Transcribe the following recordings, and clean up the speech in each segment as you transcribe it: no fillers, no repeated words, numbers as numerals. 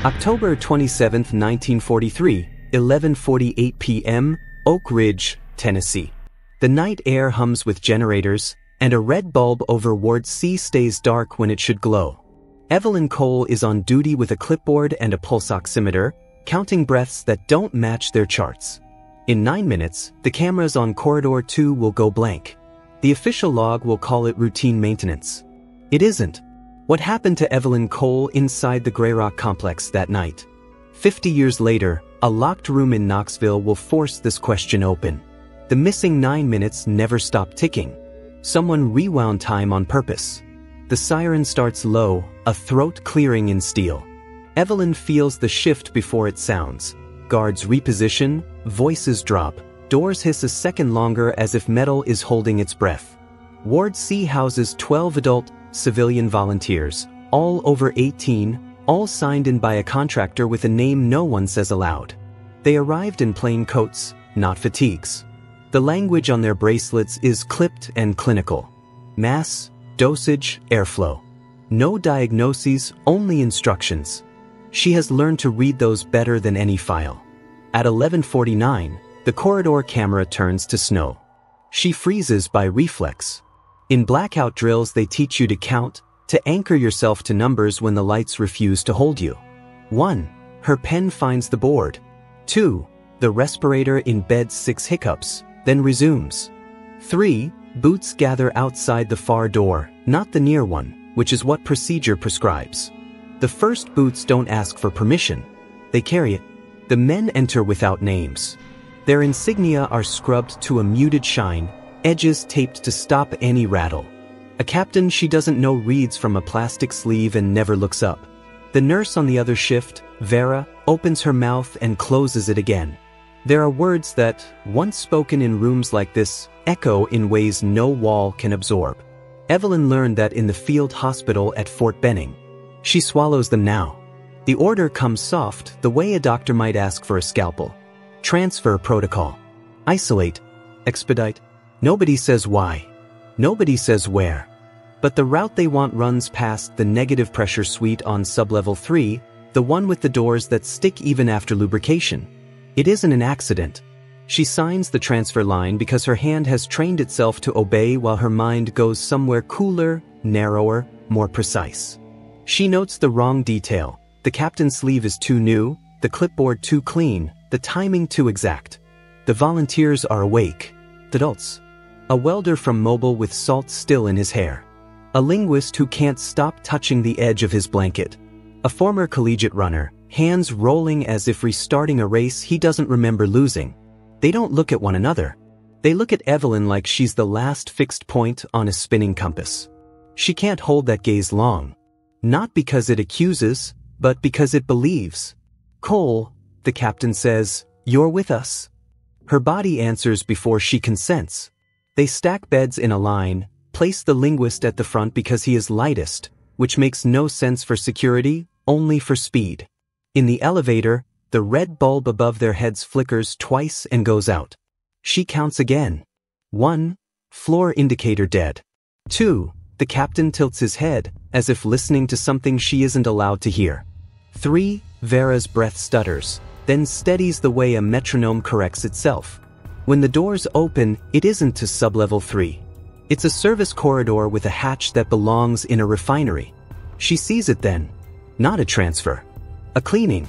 October 27, 1943, 11:48 p.m., Oak Ridge, Tennessee. The night air hums with generators, and a red bulb over Ward C stays dark when it should glow. Evelyn Cole is on duty with a clipboard and a pulse oximeter, counting breaths that don't match their charts. In 9 minutes, the cameras on Corridor 2 will go blank. The official log will call it routine maintenance. It isn't. What happened to Evelyn Cole inside the Grey Rock complex that night? 50 years later, a locked room in Knoxville will force this question open. The missing 9 minutes never stopped ticking. Someone rewound time on purpose. The siren starts low, a throat clearing in steel. Evelyn feels the shift before it sounds. Guards reposition, voices drop, doors hiss a second longer as if metal is holding its breath. Ward C houses 12 adult, civilian volunteers, all over 18, all signed in by a contractor with a name no one says aloud. They arrived in plain coats, not fatigues. The language on their bracelets is clipped and clinical. Mass, dosage, airflow. No diagnoses, only instructions. She has learned to read those better than any file. At 11:49, the corridor camera turns to snow. She freezes by reflex. In blackout drills they teach you to count, to anchor yourself to numbers when the lights refuse to hold you. 1. Her pen finds the board. 2. The respirator in bed 6 hiccups, then resumes. 3. Boots gather outside the far door, not the near one, which is what procedure prescribes. The first boots don't ask for permission. They carry it. The men enter without names. Their insignia are scrubbed to a muted shine, edges taped to stop any rattle. A captain she doesn't know reads from a plastic sleeve and never looks up. The nurse on the other shift, Vera, opens her mouth and closes it again. There are words that, once spoken in rooms like this, echo in ways no wall can absorb. Evelyn learned that in the field hospital at Fort Benning. She swallows them now. The order comes soft, the way a doctor might ask for a scalpel. Transfer protocol. Isolate. Expedite. Nobody says why. Nobody says where. But the route they want runs past the negative pressure suite on sublevel 3, the one with the doors that stick even after lubrication. It isn't an accident. She signs the transfer line because her hand has trained itself to obey while her mind goes somewhere cooler, narrower, more precise. She notes the wrong detail. The captain's sleeve is too new, the clipboard too clean, the timing too exact. The volunteers are awake. The adults. A welder from Mobile with salt still in his hair. A linguist who can't stop touching the edge of his blanket. A former collegiate runner, hands rolling as if restarting a race he doesn't remember losing. They don't look at one another. They look at Evelyn like she's the last fixed point on a spinning compass. She can't hold that gaze long. Not because it accuses, but because it believes. Cole, the captain says, "You're with us." Her body answers before she consents. They stack beds in a line, place the linguist at the front because he is lightest, which makes no sense for security, only for speed. In the elevator, the red bulb above their heads flickers twice and goes out. She counts again. 1. Floor indicator dead. 2. The captain tilts his head, as if listening to something she isn't allowed to hear. 3. Vera's breath stutters, then steadies the way a metronome corrects itself. When the doors open, it isn't to sublevel 3. It's a service corridor with a hatch that belongs in a refinery. She sees it then. Not a transfer. A cleaning.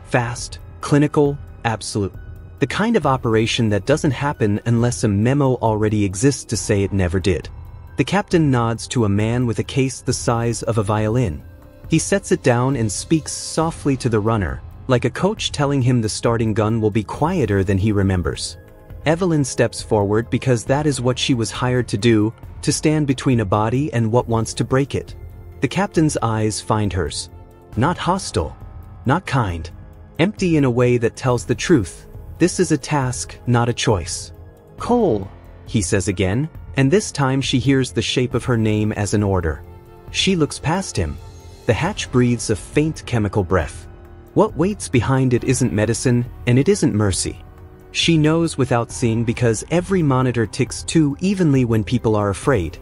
Fast, clinical, absolute. The kind of operation that doesn't happen unless a memo already exists to say it never did. The captain nods to a man with a case the size of a violin. He sets it down and speaks softly to the runner, like a coach telling him the starting gun will be quieter than he remembers. Evelyn steps forward because that is what she was hired to do, to stand between a body and what wants to break it. The captain's eyes find hers. Not hostile. Not kind. Empty in a way that tells the truth. This is a task, not a choice. "Cole," he says again, and this time she hears the shape of her name as an order. She looks past him. The hatch breathes a faint chemical breath. What waits behind it isn't medicine, and it isn't mercy. She knows without seeing because every monitor ticks too evenly when people are afraid.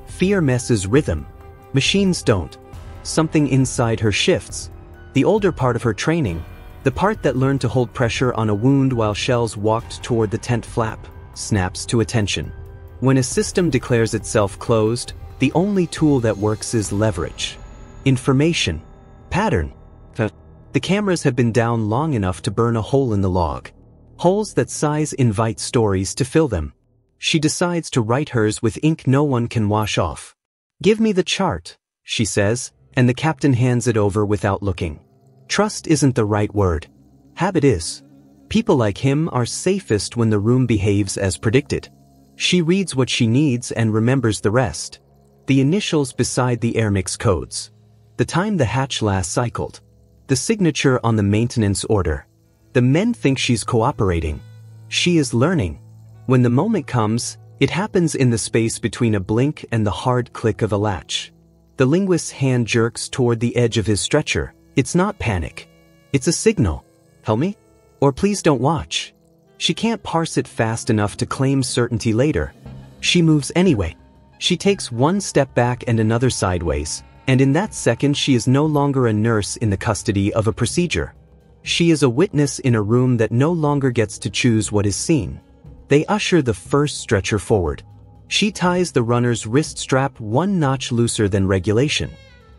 Fear messes rhythm. Machines don't. Something inside her shifts. The older part of her training, the part that learned to hold pressure on a wound while shells walked toward the tent flap, snaps to attention. When a system declares itself closed, the only tool that works is leverage. Information. Pattern. The cameras have been down long enough to burn a hole in the log. Holes that size invite stories to fill them. She decides to write hers with ink no one can wash off. "Give me the chart," she says, and the captain hands it over without looking. Trust isn't the right word. Habit is. People like him are safest when the room behaves as predicted. She reads what she needs and remembers the rest. The initials beside the air mix codes. The time the hatch last cycled. The signature on the maintenance order. The men think she's cooperating. She is learning. When the moment comes, it happens in the space between a blink and the hard click of a latch. The linguist's hand jerks toward the edge of his stretcher. It's not panic. It's a signal. Help me? Or please don't watch. She can't parse it fast enough to claim certainty later. She moves anyway. She takes one step back and another sideways, and in that second she is no longer a nurse in the custody of a procedure. She is a witness in a room that no longer gets to choose what is seen. They usher the first stretcher forward. She ties the runner's wrist strap one notch looser than regulation.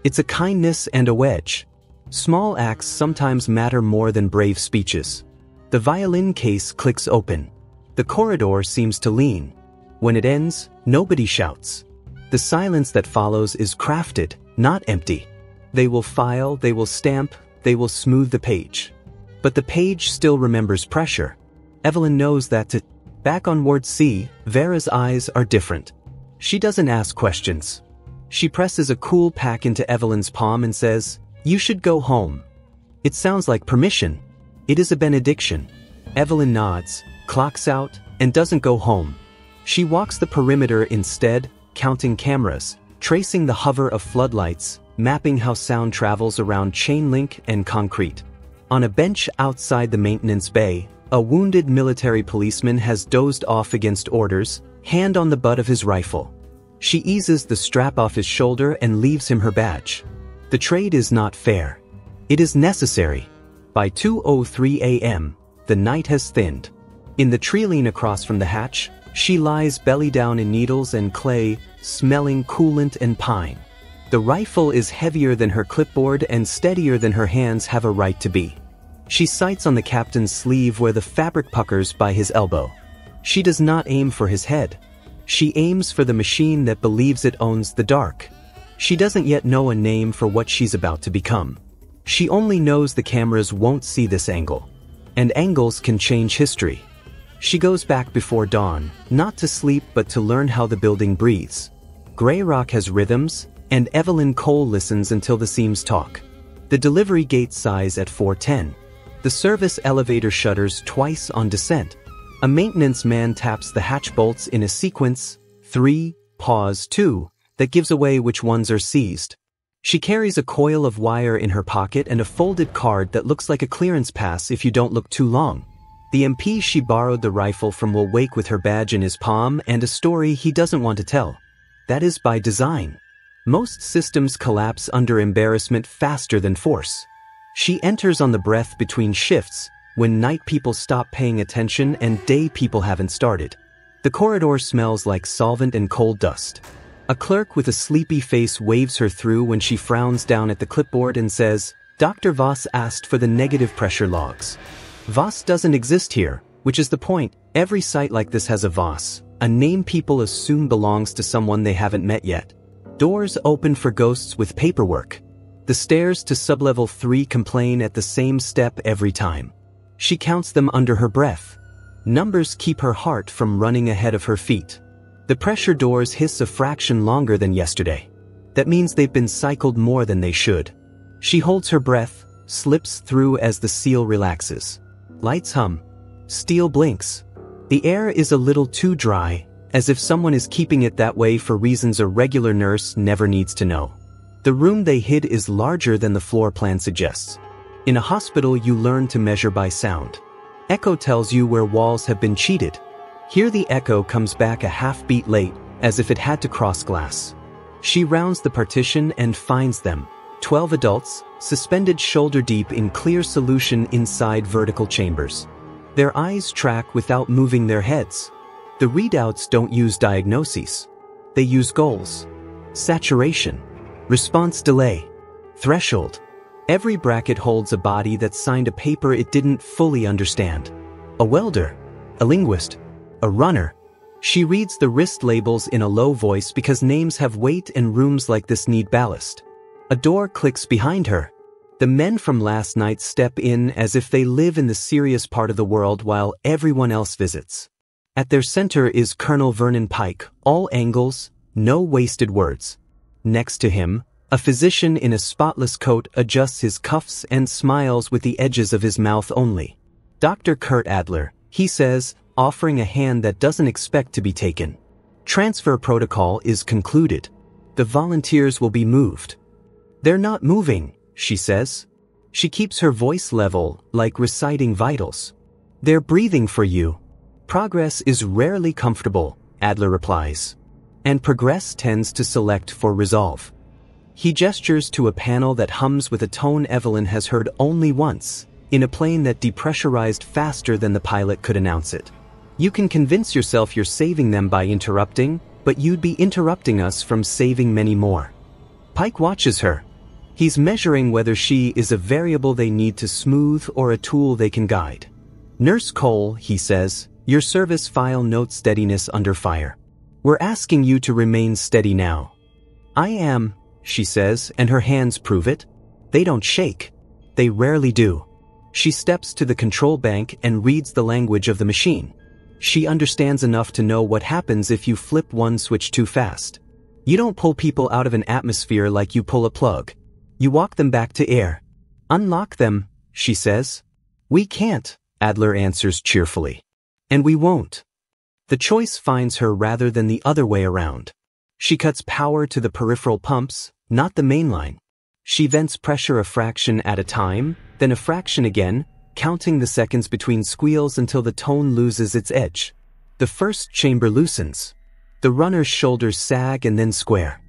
It's a kindness and a wedge. Small acts sometimes matter more than brave speeches. The violin case clicks open. The corridor seems to lean. When it ends, nobody shouts. The silence that follows is crafted, not empty. They will file, they will stamp, they will smooth the page. But the page still remembers pressure. Evelyn knows that too. Back on Ward C, Vera's eyes are different. She doesn't ask questions. She presses a cool pack into Evelyn's palm and says, "You should go home." It sounds like permission. It is a benediction. Evelyn nods, clocks out, and doesn't go home. She walks the perimeter instead, counting cameras, tracing the hover of floodlights, mapping how sound travels around chain link and concrete. On a bench outside the maintenance bay, a wounded military policeman has dozed off against orders, hand on the butt of his rifle. She eases the strap off his shoulder and leaves him her badge. The trade is not fair. It is necessary. By 2:03 a.m., the night has thinned. In the treeline across from the hatch, she lies belly down in needles and clay, smelling coolant and pine. The rifle is heavier than her clipboard and steadier than her hands have a right to be. She sights on the captain's sleeve where the fabric puckers by his elbow. She does not aim for his head. She aims for the machine that believes it owns the dark. She doesn't yet know a name for what she's about to become. She only knows the cameras won't see this angle. And angles can change history. She goes back before dawn, not to sleep but to learn how the building breathes. Grey rock has rhythms, and Evelyn Cole listens until the seams talk. The delivery gate sighs at 4:10. The service elevator shutters twice on descent. A maintenance man taps the hatch bolts in a sequence, 3, pause 2, that gives away which ones are seized. She carries a coil of wire in her pocket and a folded card that looks like a clearance pass if you don't look too long. The MP she borrowed the rifle from will wake with her badge in his palm and a story he doesn't want to tell. That is by design. Most systems collapse under embarrassment faster than force. She enters on the breath between shifts, when night people stop paying attention and day people haven't started. The corridor smells like solvent and coal dust. A clerk with a sleepy face waves her through when she frowns down at the clipboard and says, "Dr. Voss asked for the negative pressure logs." Voss doesn't exist here, which is the point. Every site like this has a Voss, a name people assume belongs to someone they haven't met yet. Doors open for ghosts with paperwork. The stairs to sublevel 3 complain at the same step every time. She counts them under her breath. Numbers keep her heart from running ahead of her feet. The pressure doors hiss a fraction longer than yesterday. That means they've been cycled more than they should. She holds her breath, slips through as the seal relaxes. Lights hum. Steel blinks. The air is a little too dry, as if someone is keeping it that way for reasons a regular nurse never needs to know. The room they hid is larger than the floor plan suggests. In a hospital, you learn to measure by sound. Echo tells you where walls have been cheated. Here the echo comes back a half beat late, as if it had to cross glass. She rounds the partition and finds them. 12 adults, suspended shoulder-deep in clear solution inside vertical chambers. Their eyes track without moving their heads. The readouts don't use diagnoses. They use goals. Saturation. Response delay. Threshold. Every bracket holds a body that signed a paper it didn't fully understand. A welder. A linguist. A runner. She reads the wrist labels in a low voice because names have weight and rooms like this need ballast. A door clicks behind her. The men from last night step in as if they live in the serious part of the world while everyone else visits. At their center is Colonel Vernon Pike, all angles, no wasted words. Next to him, a physician in a spotless coat adjusts his cuffs and smiles with the edges of his mouth only. Dr. Kurt Adler, he says, offering a hand that doesn't expect to be taken. Transfer protocol is concluded. The volunteers will be moved. They're not moving, she says. She keeps her voice level, like reciting vitals. They're breathing for you. Progress is rarely comfortable, Adler replies. And progress tends to select for resolve. He gestures to a panel that hums with a tone Evelyn has heard only once, in a plane that depressurized faster than the pilot could announce it. You can convince yourself you're saving them by interrupting, but you'd be interrupting us from saving many more. Pike watches her. He's measuring whether she is a variable they need to smooth or a tool they can guide. Nurse Cole, he says, your service file notes steadiness under fire. We're asking you to remain steady now. I am, she says, and her hands prove it. They don't shake. They rarely do. She steps to the control bank and reads the language of the machine. She understands enough to know what happens if you flip one switch too fast. You don't pull people out of an atmosphere like you pull a plug. You walk them back to air. Unlock them, she says. We can't, Adler answers cheerfully. And we won't. The choice finds her rather than the other way around. She cuts power to the peripheral pumps, not the mainline. She vents pressure a fraction at a time, then a fraction again, counting the seconds between squeals until the tone loses its edge. The first chamber loosens. The runner's shoulders sag and then square.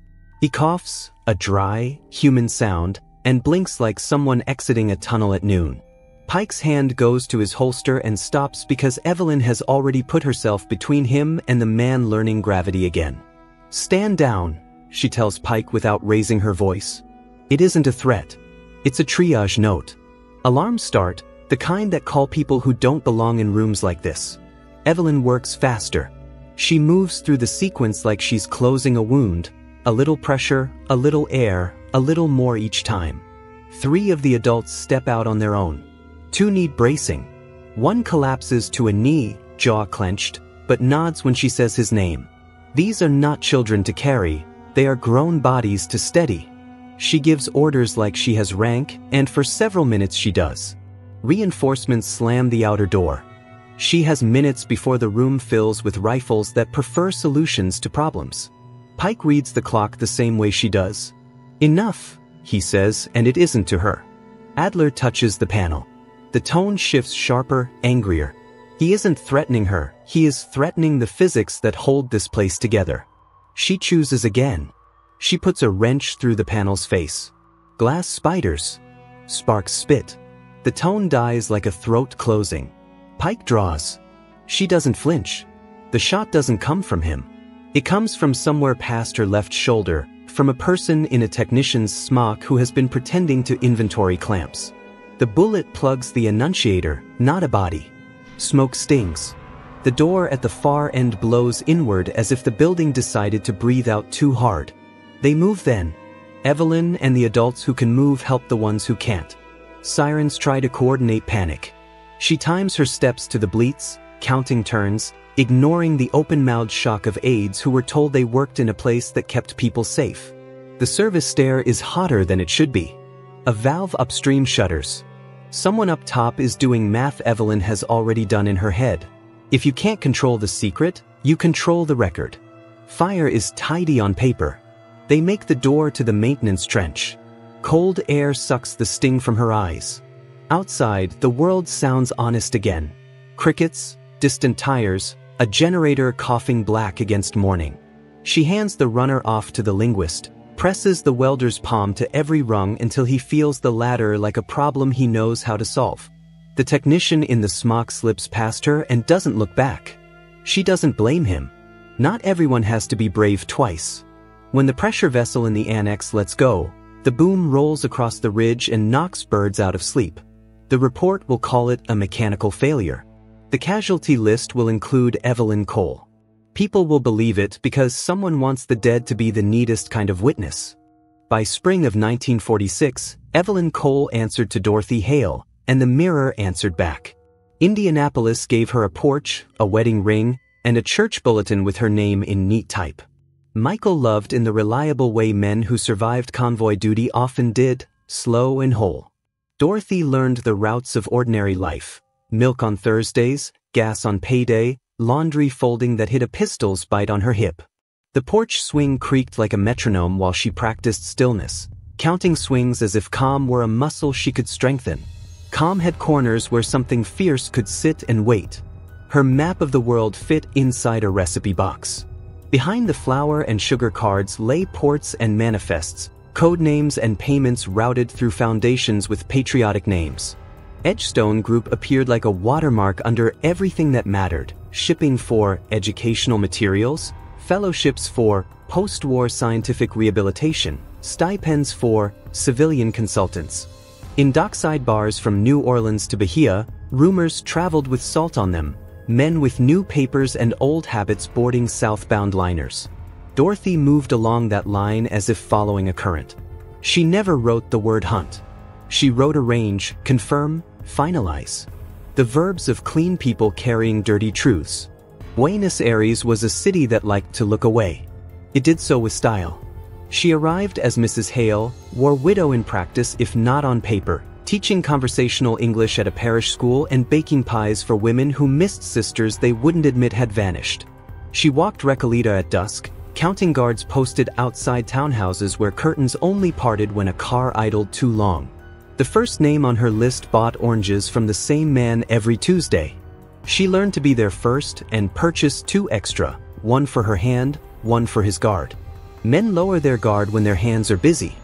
He coughs, a dry, human sound, and blinks like someone exiting a tunnel at noon. Pike's hand goes to his holster and stops because Evelyn has already put herself between him and the man learning gravity again. Stand down, she tells Pike without raising her voice. It isn't a threat. It's a triage note. Alarms start, the kind that call people who don't belong in rooms like this. Evelyn works faster. She moves through the sequence like she's closing a wound. A little pressure, a little air, a little more each time. 3 of the adults step out on their own. 2 need bracing. 1 collapses to a knee, jaw clenched, but nods when she says his name. These are not children to carry, they are grown bodies to steady. She gives orders like she has rank, and for several minutes she does. Reinforcements slam the outer door. She has minutes before the room fills with rifles that prefer solutions to problems. Pike reads the clock the same way she does. Enough, he says, and it isn't to her. Adler touches the panel. The tone shifts sharper, angrier. He isn't threatening her, he is threatening the physics that hold this place together. She chooses again. She puts a wrench through the panel's face. Glass spiders. Sparks spit. The tone dies like a throat closing. Pike draws. She doesn't flinch. The shot doesn't come from him. It comes from somewhere past her left shoulder, from a person in a technician's smock who has been pretending to inventory clamps. The bullet plugs the annunciator, not a body. Smoke stings. The door at the far end blows inward as if the building decided to breathe out too hard. They move then. Evelyn and the adults who can move help the ones who can't. Sirens try to coordinate panic. She times her steps to the bleats, counting turns, ignoring the open-mouthed shock of aides who were told they worked in a place that kept people safe. The service stair is hotter than it should be. A valve upstream shudders. Someone up top is doing math Evelyn has already done in her head. If you can't control the secret, you control the record. Fire is tidy on paper. They make the door to the maintenance trench. Cold air sucks the sting from her eyes. Outside, the world sounds honest again. Crickets, distant tires, a generator coughing black against morning. She hands the runner off to the linguist. presses the welder's palm to every rung until he feels the ladder like a problem he knows how to solve. The technician in the smock slips past her and doesn't look back. She doesn't blame him. Not everyone has to be brave twice. When the pressure vessel in the annex lets go, the boom rolls across the ridge and knocks birds out of sleep. The report will call it a mechanical failure. The casualty list will include Evelyn Cole. People will believe it because someone wants the dead to be the neatest kind of witness. By spring of 1946, Evelyn Cole answered to Dorothy Hale, and the Mirror answered back. Indianapolis gave her a porch, a wedding ring, and a church bulletin with her name in neat type. Michael loved in the reliable way men who survived convoy duty often did, slow and whole. Dorothy learned the routes of ordinary life. Milk on Thursdays, gas on payday, laundry folding that hit a pistol's bite on her hip. The porch swing creaked like a metronome while she practiced stillness, counting swings as if calm were a muscle she could strengthen. Calm had corners where something fierce could sit and wait. Her map of the world fit inside a recipe box. Behind the flour and sugar cards lay ports and manifests, code names and payments routed through foundations with patriotic names. Edgestone Group appeared like a watermark under everything that mattered, shipping for educational materials, fellowships for post-war scientific rehabilitation, stipends for civilian consultants. In dockside bars from New Orleans to Bahia, rumors traveled with salt on them, men with new papers and old habits boarding southbound liners. Dorothy moved along that line as if following a current. She never wrote the word hunt. She wrote arrange, confirm, finalize. The verbs of clean people carrying dirty truths. Buenos Aires was a city that liked to look away. It did so with style. She arrived as Mrs. Hale, wore widow in practice if not on paper, teaching conversational English at a parish school and baking pies for women who missed sisters they wouldn't admit had vanished. She walked Recoleta at dusk, counting guards posted outside townhouses where curtains only parted when a car idled too long. The first name on her list bought oranges from the same man every Tuesday. She learned to be there first and purchased 2 extra, one for her hand, one for his guard. Men lower their guard when their hands are busy.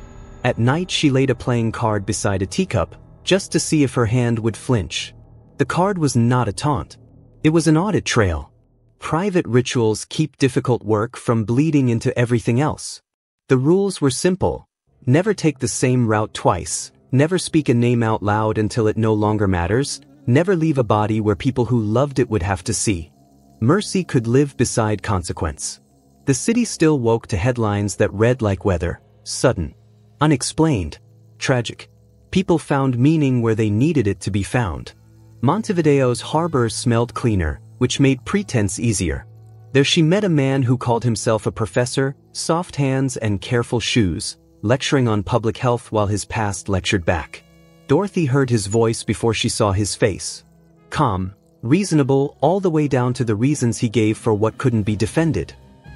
At night she laid a playing card beside a teacup, just to see if her hand would flinch. The card was not a taunt. It was an audit trail. Private rituals keep difficult work from bleeding into everything else. The rules were simple. Never take the same route twice. Never speak a name out loud until it no longer matters. Never leave a body where people who loved it would have to see. Mercy could live beside consequence. The city still woke to headlines that read like weather: sudden, unexplained, tragic. People found meaning where they needed it to be found. Montevideo's harbor smelled cleaner, which made pretense easier. There she met a man who called himself a professor, soft hands and careful shoes, lecturing on public health while his past lectured back. Dorothy heard his voice before she saw his face. Calm, reasonable, all the way down to the reasons he gave for what couldn't be defended.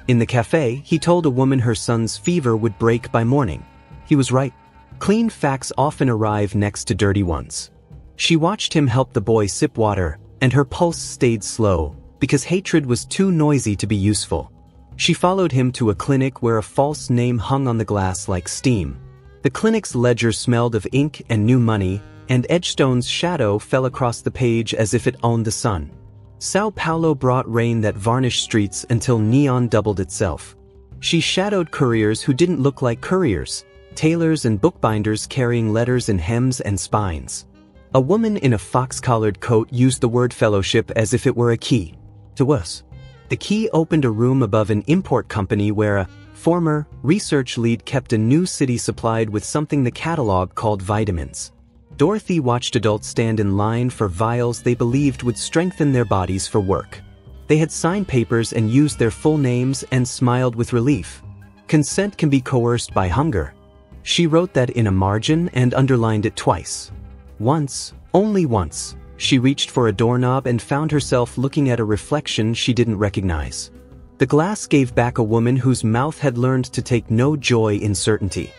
In the cafe, he told a woman her son's fever would break by morning. He was right. Clean facts often arrive next to dirty ones. She watched him help the boy sip water, and her pulse stayed slow, because hatred was too noisy to be useful. She followed him to a clinic where a false name hung on the glass like steam. The clinic's ledger smelled of ink and new money, and Edgestone's shadow fell across the page as if it owned the sun. Sao Paulo brought rain that varnished streets until neon doubled itself. She shadowed couriers who didn't look like couriers, tailors and bookbinders carrying letters in hems and spines. A woman in a fox-collared coat used the word fellowship as if it were a key. To us. The key opened a room above an import company where a former research lead kept a new city supplied with something the catalog called vitamins. Dorothy watched adults stand in line for vials they believed would strengthen their bodies for work. They had signed papers and used their full names and smiled with relief. Consent can be coerced by hunger. She wrote that in a margin and underlined it twice. Once, only once, she reached for a doorknob and found herself looking at a reflection she didn't recognize. The glass gave back a woman whose mouth had learned to take no joy in certainty.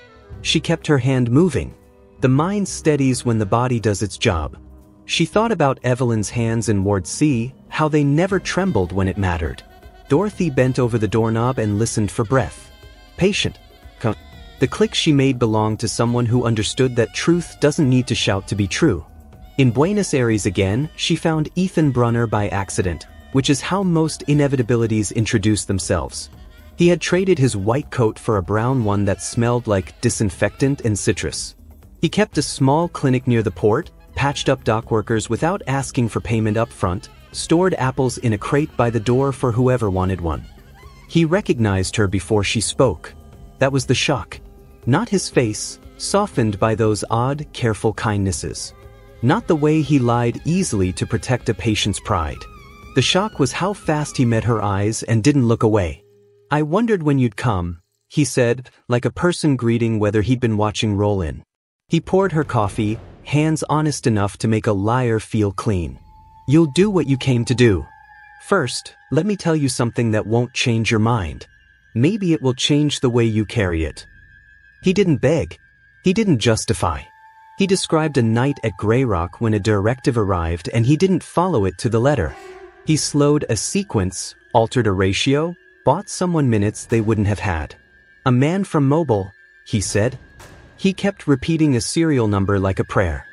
She kept her hand moving. The mind steadies when the body does its job. She thought about Evelyn's hands in Ward C, how they never trembled when it mattered. Dorothy bent over the doorknob and listened for breath. Patient. The click she made belonged to someone who understood that truth doesn't need to shout to be true. In Buenos Aires again, she found Ethan Brunner by accident, which is how most inevitabilities introduce themselves. He had traded his white coat for a brown one that smelled like disinfectant and citrus. He kept a small clinic near the port, patched up dock workers without asking for payment up front, stored apples in a crate by the door for whoever wanted one. He recognized her before she spoke. That was the shock. Not his face, softened by those odd, careful kindnesses. Not the way he lied easily to protect a patient's pride. The shock was how fast he met her eyes and didn't look away. "I wondered when you'd come," he said, like a person greeting whether he'd been watching Roll-In. He poured her coffee, hands honest enough to make a liar feel clean. "You'll do what you came to do. First, let me tell you something that won't change your mind. Maybe it will change the way you carry it." He didn't beg. He didn't justify. He described a night at Grey Rock when a directive arrived and he didn't follow it to the letter. He slowed a sequence, altered a ratio, bought someone minutes they wouldn't have had. "A man from Mobile," he said. He kept repeating a serial number like a prayer.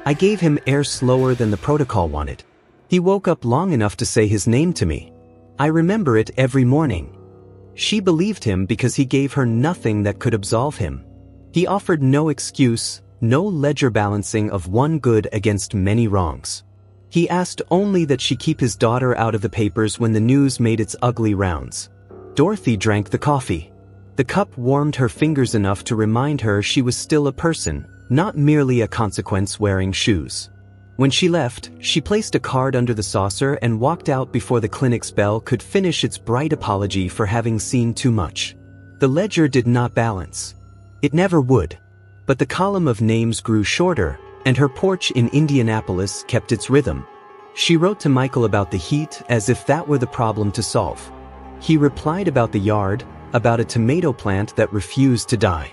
"I gave him air slower than the protocol wanted. He woke up long enough to say his name to me. I remember it every morning." She believed him because he gave her nothing that could absolve him. He offered no excuse, no ledger balancing of one good against many wrongs. He asked only that she keep his daughter out of the papers when the news made its ugly rounds. Dorothy drank the coffee. The cup warmed her fingers enough to remind her she was still a person, not merely a consequence wearing shoes. When she left, she placed a card under the saucer and walked out before the clinic's bell could finish its bright apology for having seen too much. The ledger did not balance. It never would. But the column of names grew shorter, and her porch in Indianapolis kept its rhythm. She wrote to Michael about the heat as if that were the problem to solve. He replied about the yard, about a tomato plant that refused to die.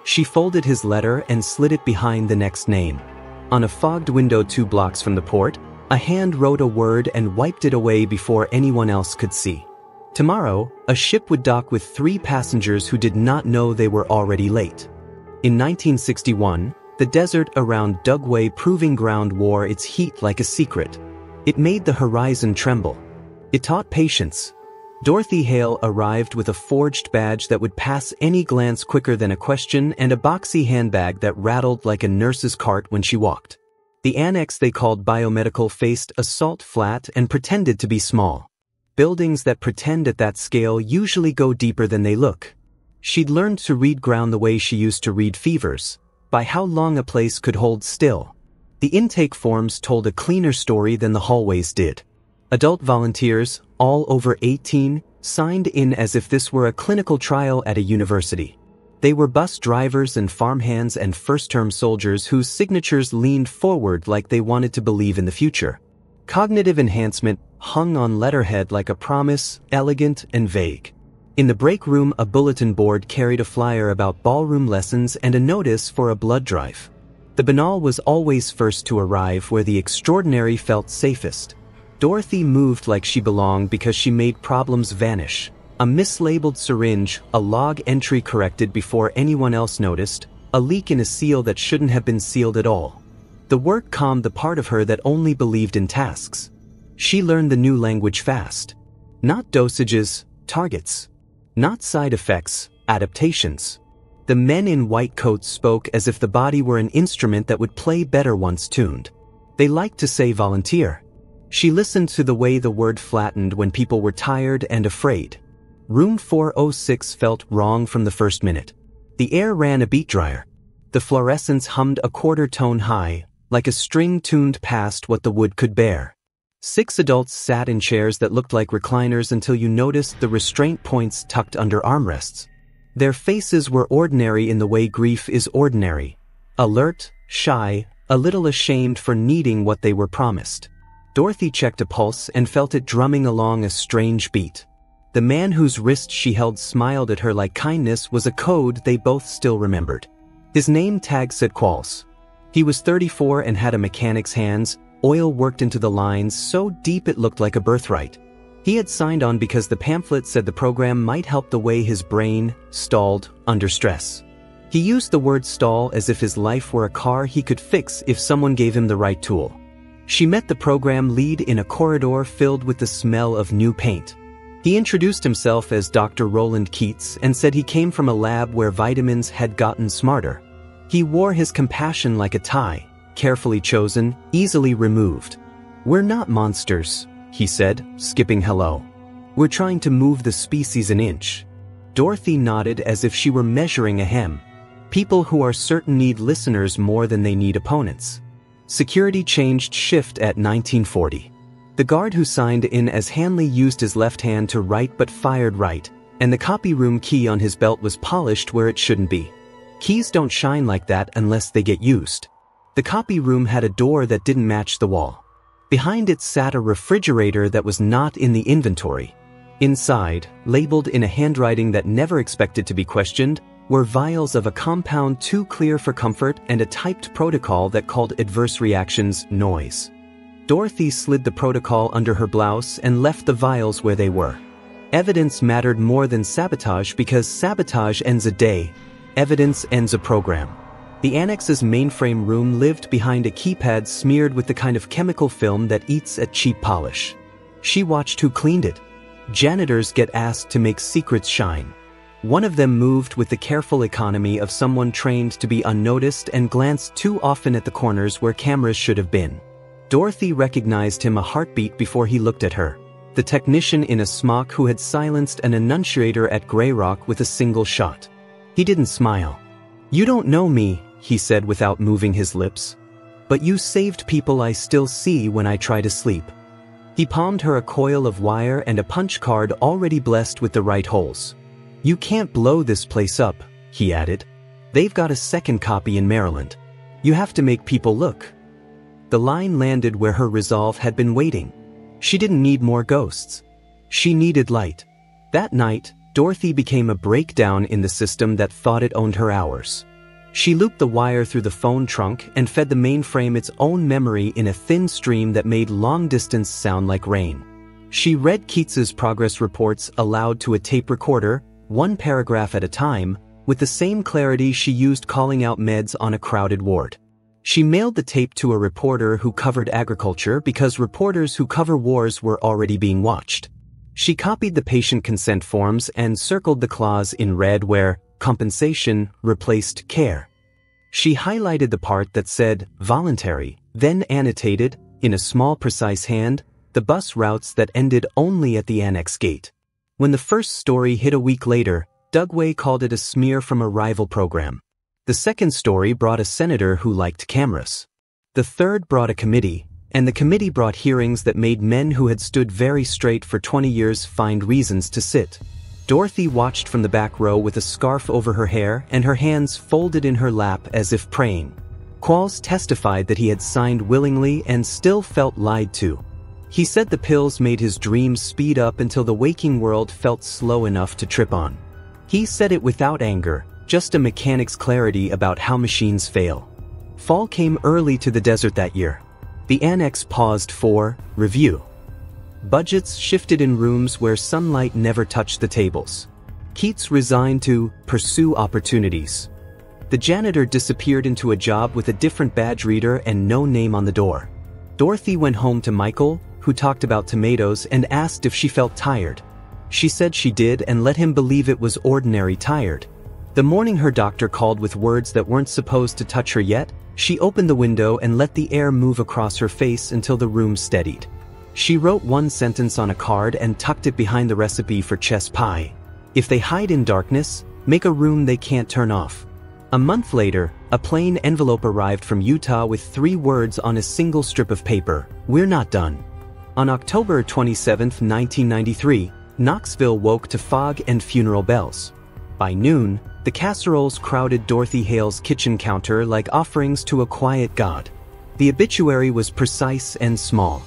She folded his letter and slid it behind the next name. On a fogged window 2 blocks from the port, a hand wrote a word and wiped it away before anyone else could see. Tomorrow, a ship would dock with 3 passengers who did not know they were already late. In 1961, the desert around Dugway Proving Ground wore its heat like a secret. It made the horizon tremble. It taught patience. Dorothy Hale arrived with a forged badge that would pass any glance quicker than a question and a boxy handbag that rattled like a nurse's cart when she walked. The annex they called biomedical faced a salt flat and pretended to be small. Buildings that pretend at that scale usually go deeper than they look. She'd learned to read ground the way she used to read fevers, by how long a place could hold still. The intake forms told a cleaner story than the hallways did. Adult volunteers, all over 18, signed in as if this were a clinical trial at a university. They were bus drivers and farmhands and first-term soldiers whose signatures leaned forward like they wanted to believe in the future. Cognitive enhancement hung on letterhead like a promise, elegant and vague. In the break room, a bulletin board carried a flyer about ballroom lessons and a notice for a blood drive. The banal was always first to arrive where the extraordinary felt safest. Dorothy moved like she belonged because she made problems vanish. A mislabeled syringe, a log entry corrected before anyone else noticed, a leak in a seal that shouldn't have been sealed at all. The work calmed the part of her that only believed in tasks. She learned the new language fast. Not dosages, targets. Not side effects, adaptations. The men in white coats spoke as if the body were an instrument that would play better once tuned. They liked to say volunteer. She listened to the way the word flattened when people were tired and afraid. Room 406 felt wrong from the first minute. The air ran a beat dryer. The fluorescence hummed a quarter tone high, like a string tuned past what the wood could bear. 6 adults sat in chairs that looked like recliners until you noticed the restraint points tucked under armrests. Their faces were ordinary in the way grief is ordinary. Alert, shy, a little ashamed for needing what they were promised. Dorothy checked a pulse and felt it drumming along a strange beat. The man whose wrist she held smiled at her like kindness was a code they both still remembered. His name tag said Qualls. He was 34 and had a mechanic's hands, oil worked into the lines so deep it looked like a birthright. He had signed on because the pamphlet said the program might help the way his brain stalled under stress. He used the word stall as if his life were a car he could fix if someone gave him the right tool. She met the program lead in a corridor filled with the smell of new paint. He introduced himself as Dr. Roland Keats and said he came from a lab where vitamins had gotten smarter. He wore his compassion like a tie, carefully chosen, easily removed. "We're not monsters," he said, skipping hello. "We're trying to move the species an inch." Dorothy nodded as if she were measuring a hem. People who are certain need listeners more than they need opponents. Security changed shift at 1940. The guard who signed in as Hanley used his left hand to write but fired right, and the copy room key on his belt was polished where it shouldn't be. Keys don't shine like that unless they get used. The copy room had a door that didn't match the wall. Behind it sat a refrigerator that was not in the inventory. Inside, labeled in a handwriting that never expected to be questioned, were vials of a compound too clear for comfort and a typed protocol that called adverse reactions noise. Dorothy slid the protocol under her blouse and left the vials where they were. Evidence mattered more than sabotage because sabotage ends a day, evidence ends a program. The annex's mainframe room lived behind a keypad smeared with the kind of chemical film that eats at cheap polish. She watched who cleaned it. Janitors get asked to make secrets shine. One of them moved with the careful economy of someone trained to be unnoticed and glanced too often at the corners where cameras should have been. Dorothy recognized him a heartbeat before he looked at her. The technician in a smock who had silenced an annunciator at Grey Rock with a single shot. He didn't smile. "You don't know me," he said without moving his lips. "But you saved people I still see when I try to sleep." He palmed her a coil of wire and a punch card already blessed with the right holes. "You can't blow this place up," he added. "They've got a second copy in Maryland. You have to make people look." The line landed where her resolve had been waiting. She didn't need more ghosts. She needed light. That night, Dorothy became a breakdown in the system that thought it owned her hours. She looped the wire through the phone trunk and fed the mainframe its own memory in a thin stream that made long distance sound like rain. She read Keats's progress reports aloud to a tape recorder, one paragraph at a time, with the same clarity she used calling out meds on a crowded ward. She mailed the tape to a reporter who covered agriculture because reporters who cover wars were already being watched. She copied the patient consent forms and circled the clause in red where compensation replaced care. She highlighted the part that said voluntary, then annotated, in a small precise hand, the bus routes that ended only at the annex gate. When the first story hit a week later, Dugway called it a smear from a rival program. The second story brought a senator who liked cameras. The third brought a committee, and the committee brought hearings that made men who had stood very straight for 20 years find reasons to sit. Dorothy watched from the back row with a scarf over her hair and her hands folded in her lap as if praying. Qualls testified that he had signed willingly and still felt lied to. He said the pills made his dreams speed up until the waking world felt slow enough to trip on. He said it without anger, just a mechanic's clarity about how machines fail. Fall came early to the desert that year. The annex paused for review. Budgets shifted in rooms where sunlight never touched the tables. Keats resigned to pursue opportunities. The janitor disappeared into a job with a different badge reader and no name on the door. Dorothy went home to Michael, who talked about tomatoes, and asked if she felt tired. She said she did and let him believe it was ordinary tired. The morning her doctor called with words that weren't supposed to touch her yet, she opened the window and let the air move across her face until the room steadied. She wrote one sentence on a card and tucked it behind the recipe for chess pie. If they hide in darkness, make a room they can't turn off. A month later, a plain envelope arrived from Utah with 3 words on a single strip of paper: "We're not done." On October 27, 1993, Knoxville woke to fog and funeral bells. By noon, the casseroles crowded Dorothy Hale's kitchen counter like offerings to a quiet god. The obituary was precise and small.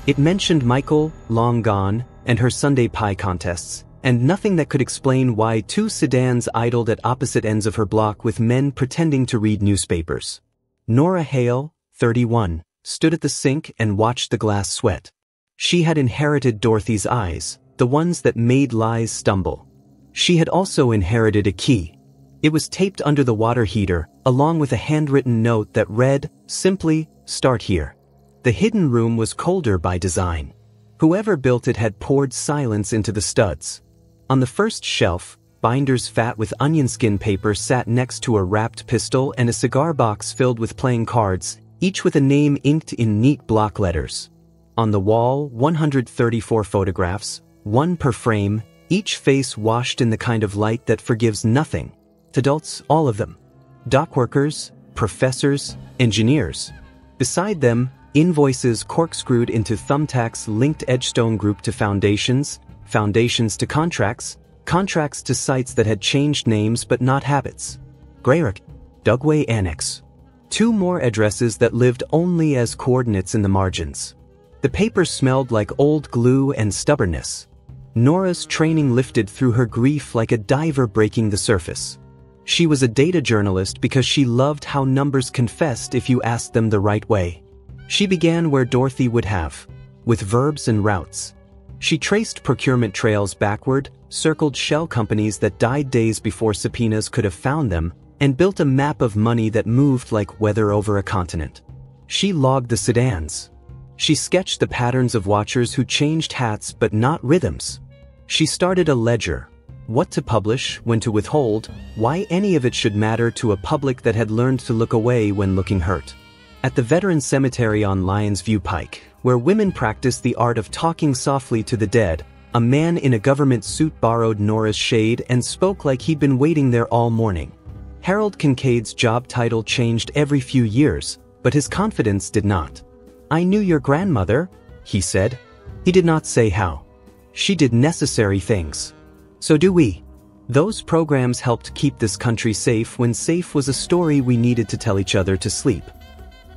It mentioned Michael, long gone, and her Sunday pie contests, and nothing that could explain why 2 sedans idled at opposite ends of her block with men pretending to read newspapers. Nora Hale, 31, stood at the sink and watched the glass sweat. She had inherited Dorothy's eyes, the ones that made lies stumble. She had also inherited a key. It was taped under the water heater, along with a handwritten note that read, simply, "Start here." The hidden room was colder by design. Whoever built it had poured silence into the studs. On the first shelf, binders fat with onion skin paper sat next to a wrapped pistol and a cigar box filled with playing cards, each with a name inked in neat block letters. On the wall, 134 photographs, one per frame, each face washed in the kind of light that forgives nothing. Adults, all of them. Dockworkers, professors, engineers. Beside them, invoices corkscrewed into thumbtacks linked Edgestone Group to foundations, foundations to contracts, contracts to sites that had changed names but not habits. Greyrock, Dugway Annex. 2 more addresses that lived only as coordinates in the margins. The paper smelled like old glue and stubbornness. Nora's training lifted through her grief like a diver breaking the surface. She was a data journalist because she loved how numbers confessed if you asked them the right way. She began where Dorothy would have, with verbs and routes. She traced procurement trails backward, circled shell companies that died days before subpoenas could have found them, and built a map of money that moved like weather over a continent. She logged the sedans. She sketched the patterns of watchers who changed hats but not rhythms. She started a ledger. What to publish, when to withhold, why any of it should matter to a public that had learned to look away when looking hurt. At the veteran cemetery on Lions View Pike, where women practiced the art of talking softly to the dead, a man in a government suit borrowed Nora's shade and spoke like he'd been waiting there all morning. Harold Kincaid's job title changed every few years, but his confidence did not. "I knew your grandmother," he said. He did not say how. She did necessary things. So do we. Those programs helped keep this country safe when safe was a story we needed to tell each other to sleep.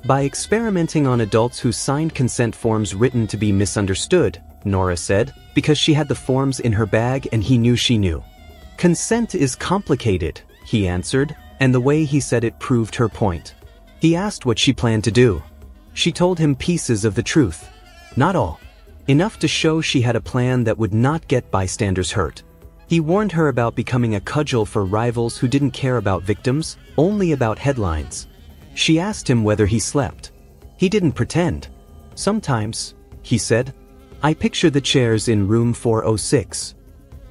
By experimenting on adults who signed consent forms written to be misunderstood, Nora said, because she had the forms in her bag and he knew she knew. "Consent is complicated," he answered, and the way he said it proved her point. He asked what she planned to do. She told him pieces of the truth. Not all. Enough to show she had a plan that would not get bystanders hurt. He warned her about becoming a cudgel for rivals who didn't care about victims, only about headlines. She asked him whether he slept. He didn't pretend. "Sometimes," he said. "I picture the chairs in room 406.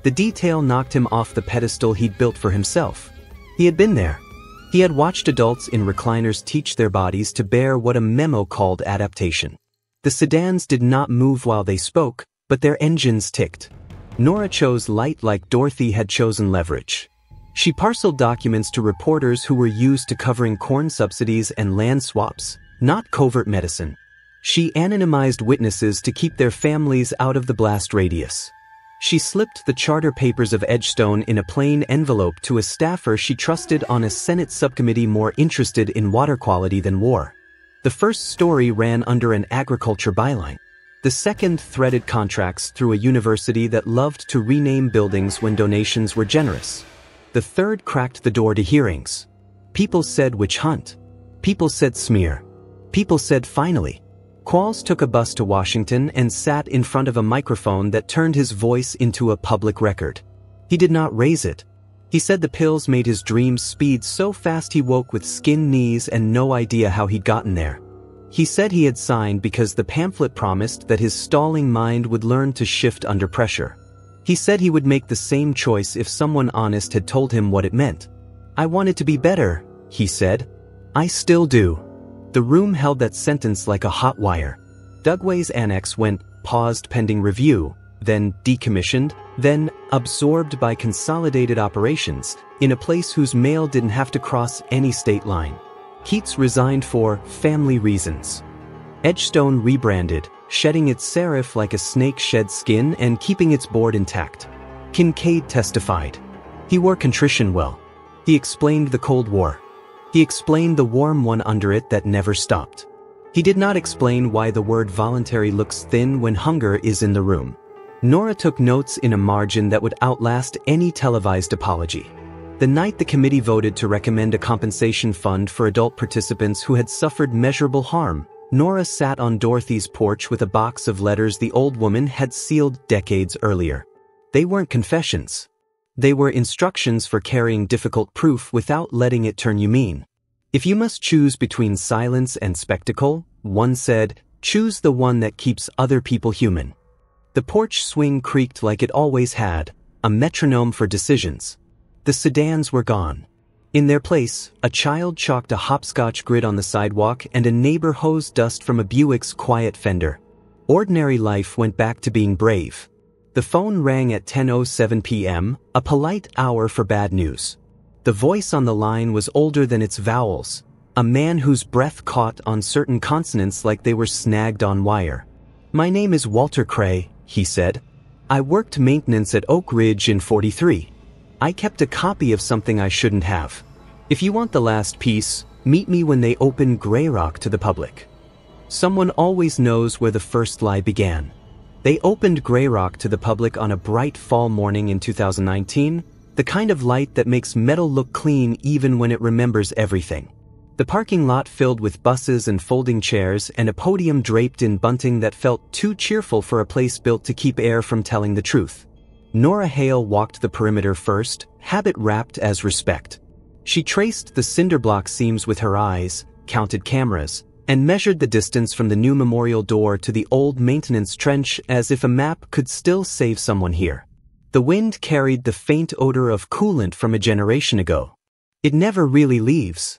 The detail knocked him off the pedestal he'd built for himself. He had been there. He had watched adults in recliners teach their bodies to bear what a memo called adaptation. The sedans did not move while they spoke, but their engines ticked. Nora chose light like Dorothy had chosen leverage. She parceled documents to reporters who were used to covering corn subsidies and land swaps, not covert medicine. She anonymized witnesses to keep their families out of the blast radius. She slipped the charter papers of Edgestone in a plain envelope to a staffer she trusted on a Senate subcommittee more interested in water quality than war. The first story ran under an agriculture byline. The second threaded contracts through a university that loved to rename buildings when donations were generous. The third cracked the door to hearings. People said witch hunt. People said smear. People said finally. Qualls took a bus to Washington and sat in front of a microphone that turned his voice into a public record. He did not raise it. He said the pills made his dreams speed so fast he woke with skinned knees and no idea how he'd gotten there. He said he had signed because the pamphlet promised that his stalling mind would learn to shift under pressure. He said he would make the same choice if someone honest had told him what it meant. "I wanted to be better," he said. "I still do." The room held that sentence like a hot wire. Dugway's Annex went paused pending review, then decommissioned, then absorbed by Consolidated Operations, in a place whose mail didn't have to cross any state line. Keats resigned for family reasons. Edgestone rebranded, shedding its serif like a snake sheds skin and keeping its board intact. Kincaid testified. He wore contrition well. He explained the Cold War. He explained the warm one under it that never stopped. He did not explain why the word voluntary looks thin when hunger is in the room. Nora took notes in a margin that would outlast any televised apology. The night the committee voted to recommend a compensation fund for adult participants who had suffered measurable harm, Nora sat on Dorothy's porch with a box of letters the old woman had sealed decades earlier. They weren't confessions. They were instructions for carrying difficult proof without letting it turn you mean. If you must choose between silence and spectacle, one said, choose the one that keeps other people human. The porch swing creaked like it always had, a metronome for decisions. The sedans were gone. In their place, a child chalked a hopscotch grid on the sidewalk and a neighbor hosed dust from a Buick's quiet fender. Ordinary life went back to being brave. The phone rang at 10:07 p.m., a polite hour for bad news. The voice on the line was older than its vowels, a man whose breath caught on certain consonants like they were snagged on wire. My name is Walter Cray, he said. I worked maintenance at Oak Ridge in 43. I kept a copy of something I shouldn't have. If you want the last piece, meet me when they open Grey Rock to the public. Someone always knows where the first lie began. They opened Grey Rock to the public on a bright fall morning in 2019, the kind of light that makes metal look clean even when it remembers everything. The parking lot filled with buses and folding chairs and a podium draped in bunting that felt too cheerful for a place built to keep air from telling the truth. Nora Hale walked the perimeter first, habit wrapped as respect. She traced the cinder block seams with her eyes, counted cameras, and measured the distance from the new memorial door to the old maintenance trench as if a map could still save someone here. The wind carried the faint odor of coolant from a generation ago. It never really leaves.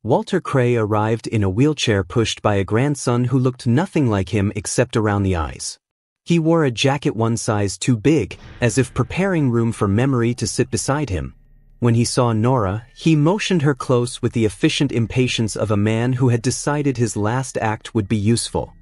Walter Cray arrived in a wheelchair pushed by a grandson who looked nothing like him except around the eyes. He wore a jacket one size too big, as if preparing room for memory to sit beside him. When he saw Nora, he motioned her close with the efficient impatience of a man who had decided his last act would be useful.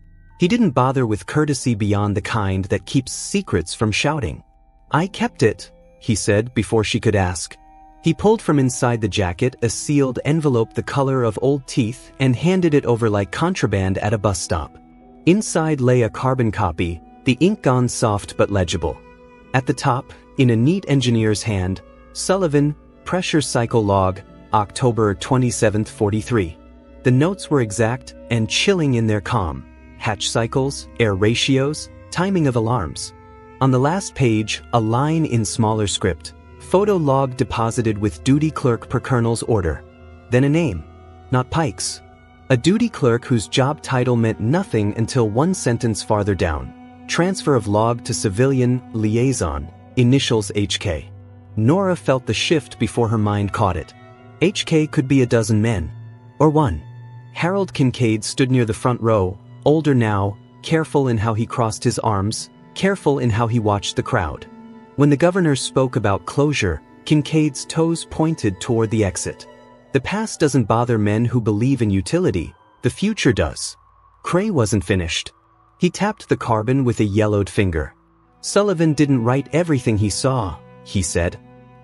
He didn't bother with courtesy beyond the kind that keeps secrets from shouting. I kept it, he said before she could ask. He pulled from inside the jacket a sealed envelope the color of old teeth and handed it over like contraband at a bus stop. Inside lay a carbon copy, the ink gone soft but legible. At the top, in a neat engineer's hand, Sullivan, Pressure Cycle Log, October 27, 43. The notes were exact and chilling in their calm. Hatch cycles, air ratios, timing of alarms. On the last page, a line in smaller script. Photo log deposited with duty clerk per colonel's order. Then a name. Not Pike's. A duty clerk whose job title meant nothing until one sentence farther down. Transfer of log to civilian, liaison, initials HK. Nora felt the shift before her mind caught it. HK could be a dozen men. Or one. Harold Kincaid stood near the front row, older now, careful in how he crossed his arms, careful in how he watched the crowd. When the governor spoke about closure, Kincaid's toes pointed toward the exit. The past doesn't bother men who believe in utility, the future does. Cray wasn't finished. He tapped the carbon with a yellowed finger. Sullivan didn't write everything he saw, he said.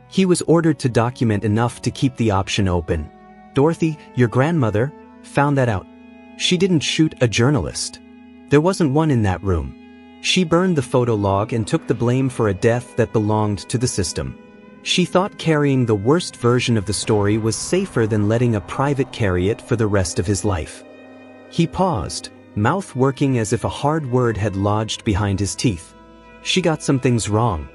He was ordered to document enough to keep the option open. Dorothy, your grandmother, found that out. She didn't shoot a journalist. There wasn't one in that room. She burned the photo log and took the blame for a death that belonged to the system. She thought carrying the worst version of the story was safer than letting a private carry it for the rest of his life. He paused, mouth working as if a hard word had lodged behind his teeth. She got some things wrong.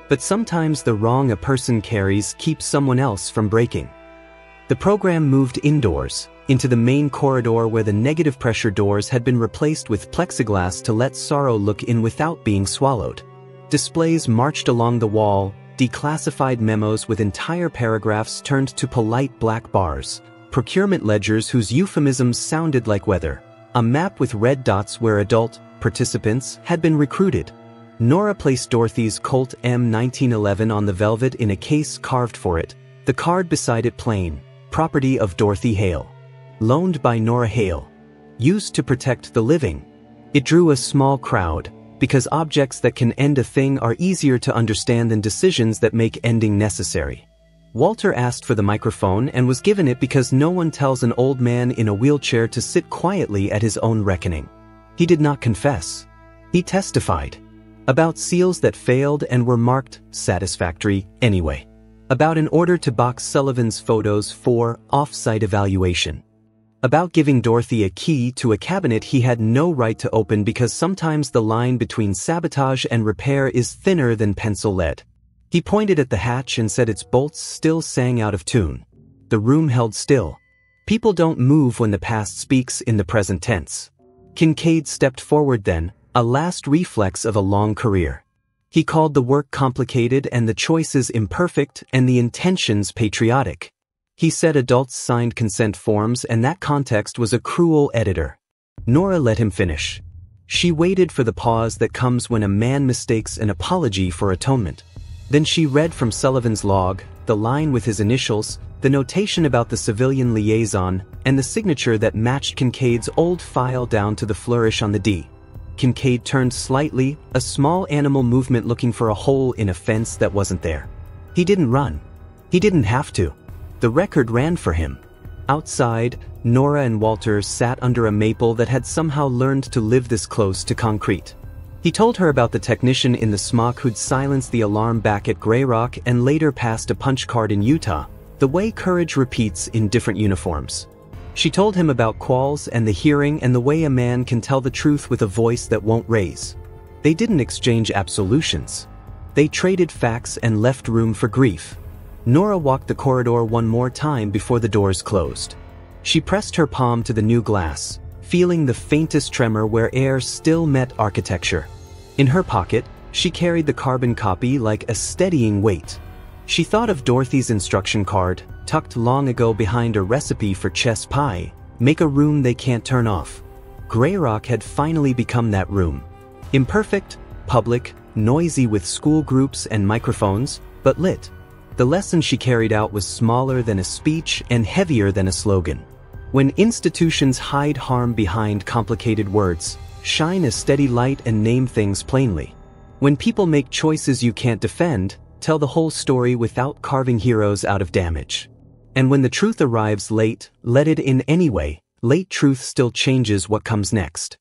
But sometimes the wrong a person carries keeps someone else from breaking. The program moved indoors, into the main corridor where the negative pressure doors had been replaced with plexiglass to let sorrow look in without being swallowed. Displays marched along the wall, declassified memos with entire paragraphs turned to polite black bars, procurement ledgers whose euphemisms sounded like weather, a map with red dots where adult participants had been recruited. Nora placed Dorothy's Colt M1911 on the velvet in a case carved for it, the card beside it plain, property of Dorothy Hale. Loaned by Nora Hale. Used to protect the living. It drew a small crowd, because objects that can end a thing are easier to understand than decisions that make ending necessary. Walter asked for the microphone and was given it because no one tells an old man in a wheelchair to sit quietly at his own reckoning. He did not confess. He testified. About seals that failed and were marked satisfactory anyway. About an order to box Sullivan's photos for off-site evaluation. About giving Dorothy a key to a cabinet he had no right to open because sometimes the line between sabotage and repair is thinner than pencil lead. He pointed at the hatch and said its bolts still sang out of tune. The room held still. People don't move when the past speaks in the present tense. Kincaid stepped forward then, a last reflex of a long career. He called the work complicated and the choices imperfect and the intentions patriotic. He said adults signed consent forms and that context was a cruel editor. Nora let him finish. She waited for the pause that comes when a man mistakes an apology for atonement. Then she read from Sullivan's log, the line with his initials, the notation about the civilian liaison, and the signature that matched Kincaid's old file down to the flourish on the D. Kincaid turned slightly, a small animal movement looking for a hole in a fence that wasn't there. He didn't run. He didn't have to. The record ran for him. Outside, Nora and Walter sat under a maple that had somehow learned to live this close to concrete. He told her about the technician in the smock who'd silenced the alarm back at Grey Rock and later passed a punch card in Utah, the way courage repeats in different uniforms. She told him about quals and the hearing and the way a man can tell the truth with a voice that won't raise. They didn't exchange absolutions. They traded facts and left room for grief. Nora walked the corridor one more time before the doors closed. She pressed her palm to the new glass, feeling the faintest tremor where air still met architecture. In her pocket, she carried the carbon copy like a steadying weight. She thought of Dorothy's instruction card, tucked long ago behind a recipe for chess pie, make a room they can't turn off. Grey Rock had finally become that room. Imperfect, public, noisy with school groups and microphones, but lit. The lesson she carried out was smaller than a speech and heavier than a slogan. When institutions hide harm behind complicated words, shine a steady light and name things plainly. When people make choices you can't defend, tell the whole story without carving heroes out of damage. And when the truth arrives late, let it in anyway. Late truth still changes what comes next.